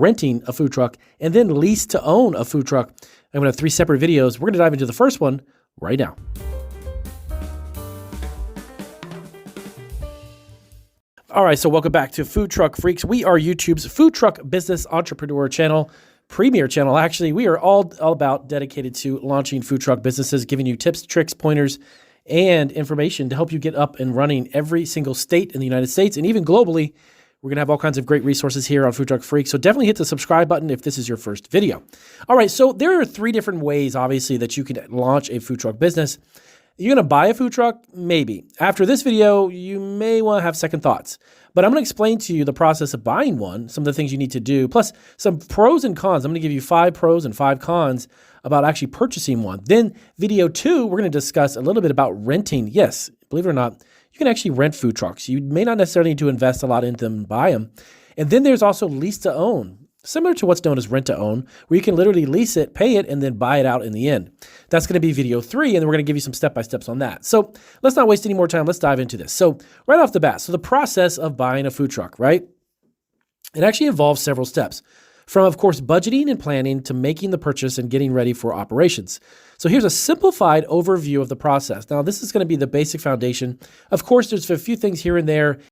renting a food truck, and then lease to own a food truck. I'm going to have 3 separate videos. We're going to dive into the first one right now. All right, so welcome back to Food Truck Freaks. We are YouTube's food truck business entrepreneur channel, premier channel. Actually, we are all about dedicated to launching food truck businesses, giving you tips, tricks, pointers, and information to help you get up and running every single state in the United States and even globally. We're going to have all kinds of great resources here on Food Truck Freaks, so definitely hit the subscribe button if this is your first video. All right, so there are 3 different ways, obviously, that you can launch a food truck business. You're going to buy a food truck? Maybe. After this video, you may want to have second thoughts. But I'm going to explain to you the process of buying one, some of the things you need to do, plus some pros and cons. I'm going to give you 5 pros and 5 cons about actually purchasing one. Then video 2, we're going to discuss a little bit about renting. Yes, believe it or not, you can actually rent food trucks. You may not necessarily need to invest a lot in them and buy them. And then there's also lease to own, similar to what's known as rent to own, where you can literally lease it, pay it, and then buy it out in the end. That's going to be video 3, and then we're going to give you some step-by-steps on that. So let's not waste any more time. Let's dive into this. So right off the bat, so the process of buying a food truck, right? It actually involves several steps. From, of course, budgeting and planning to making the purchase and getting ready for operations. So here's a simplified overview of the process. Now, this is going to be the basic foundation. Of course, there's a few things here and there